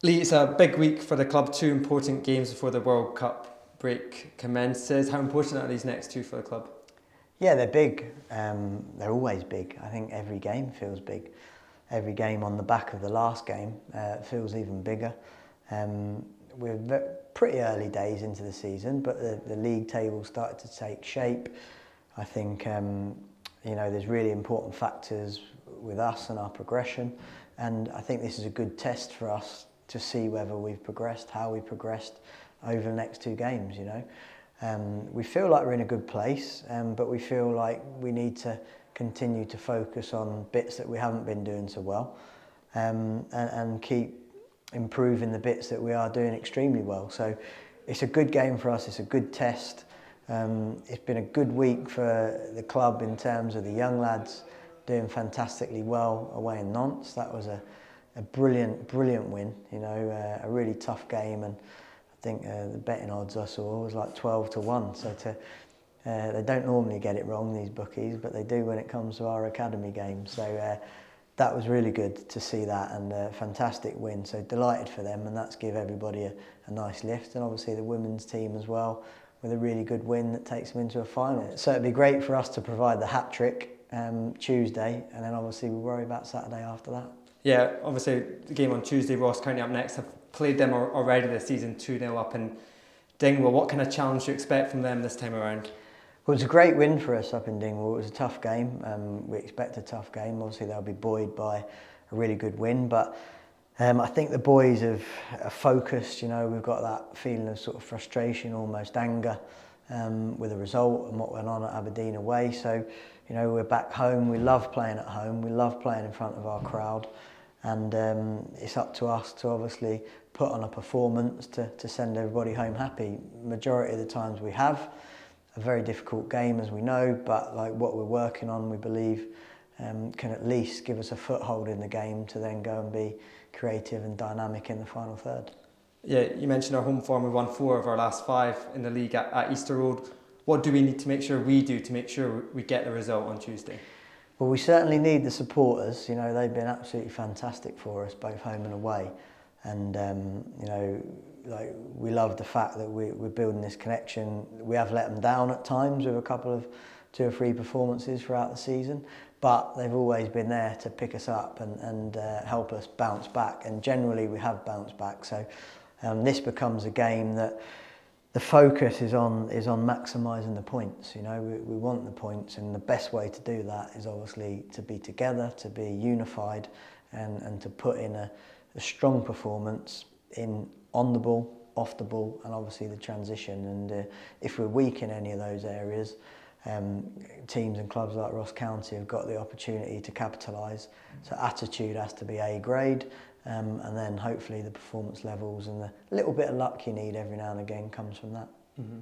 Lee, it's a big week for the club, two important games before the World Cup break commences. How important are these next two for the club? Yeah, they're big. They're always big. I think every game feels big. Every game on the back of the last game feels even bigger. We're pretty early days into the season, but the league table started to take shape. I think there's really important factors with us and our progression, and I think this is a good test for us to see whether we've progressed, how we progressed over the next two games. We feel like we're in a good place, but we feel like we need to continue to focus on bits that we haven't been doing so well, and keep improving the bits that we are doing extremely well. So it's a good game for us, it's a good test. It's been a good week for the club in terms of the young lads doing fantastically well away in Nantes. That was a brilliant win, a really tough game, and I think the betting odds I saw was like 12-1. So they don't normally get it wrong, these bookies, but they do when it comes to our academy games. So that was really good to see that, and a fantastic win. So delighted for them, and that's give everybody a nice lift. And obviously the women's team as well, with a really good win that takes them into a final. So it'd be great for us to provide the hat-trick Tuesday, and then obviously we'll worry about Saturday after that. Yeah, obviously the game on Tuesday, Ross County up next. I've played them already this season, 2-0 up in Dingwall. What kind of challenge do you expect from them this time around? Well, it was a great win for us up in Dingwall. It was a tough game. We expect a tough game. Obviously they'll be buoyed by a really good win, but I think the boys are focused. We've got that feeling of sort of frustration, almost anger, with the result and what went on at Aberdeen away. So, we're back home. We love playing at home. We love playing in front of our crowd, and it's up to us to obviously put on a performance to send everybody home happy. Majority of the times we have a very difficult game, as we know, but like what we're working on, we believe can at least give us a foothold in the game to then go and be creative and dynamic in the final third. Yeah, you mentioned our home form. We won 4 of our last 5 in the league at Easter Road. What do we need to make sure we do to make sure we get the result on Tuesday? Well, we certainly need the supporters. They've been absolutely fantastic for us, both home and away. And, we love the fact that we're building this connection. We have let them down at times with a couple of 2 or 3 performances throughout the season, but they've always been there to pick us up and help us bounce back. And generally we have bounced back. So this becomes a game that the focus is on maximising the points. We want the points, and the best way to do that is obviously to be together, to be unified, and to put in a strong performance on the ball, off the ball, and obviously the transition. And if we're weak in any of those areas, teams and clubs like Ross County have got the opportunity to capitalise. So attitude has to be A grade. And then hopefully the performance levels and the little bit of luck you need every now and again comes from that. Mm-hmm.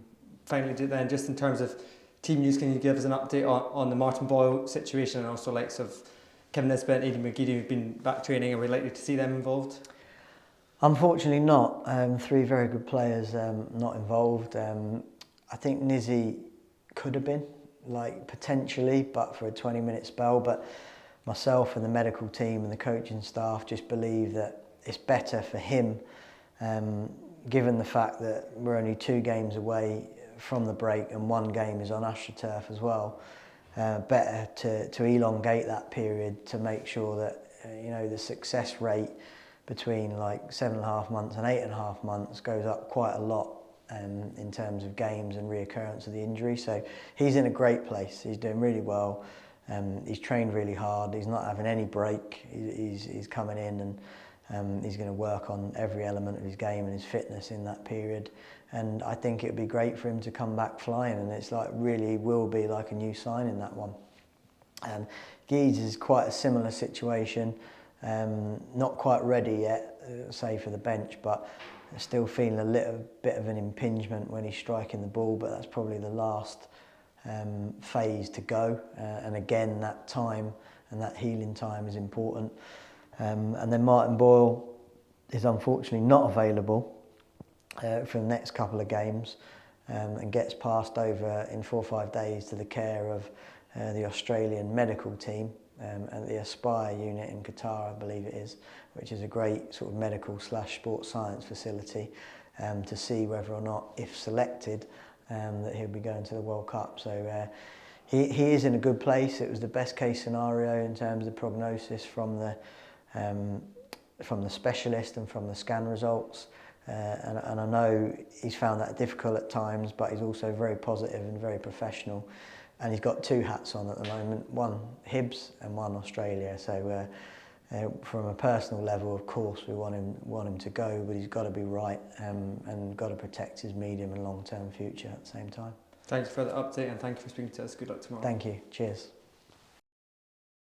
Finally, then, just in terms of team news, can you give us an update on the Martin Boyle situation, and also likes of Kevin Nisbet and Aiden McGeady who've been back training? Are we likely to see them involved? Unfortunately not. 3 very good players not involved. I think Nizzy could have been, potentially, but for a 20-minute spell. But myself and the medical team and the coaching staff just believe that it's better for him, given the fact that we're only 2 games away from the break and 1 game is on AstroTurf as well. Better to elongate that period to make sure that the success rate between 7.5 months and 8.5 months goes up quite a lot in terms of games and reoccurrence of the injury. So he's in a great place. He's doing really well. He's trained really hard. He's not having any break. He's coming in, and he's going to work on every element of his game and his fitness in that period. And I think it would be great for him to come back flying, and it's really will be like a new signing, that one. Geeds is quite a similar situation. Not quite ready yet, say for the bench, but still feeling a little bit of an impingement when he's striking the ball, but that's probably the last phase to go, and again that time and that healing time is important. And then Martin Boyle is unfortunately not available for the next couple of games, and gets passed over in 4 or 5 days to the care of the Australian medical team, at the Aspire unit in Qatar, I believe it is, which is a great sort of medical/sports science facility, to see whether or not, if selected, that he'll be going to the World Cup. So he is in a good place. It was the best case scenario in terms of prognosis from the specialist and from the scan results. And I know he's found that difficult at times, but he's also very positive and very professional. And he's got 2 hats on at the moment, one Hibs and one Australia. So from a personal level, of course, we want him to go, but he's got to be right, and got to protect his medium and long-term future at the same time. Thank you for the update, and thank you for speaking to us. Good luck tomorrow. Thank you. Cheers.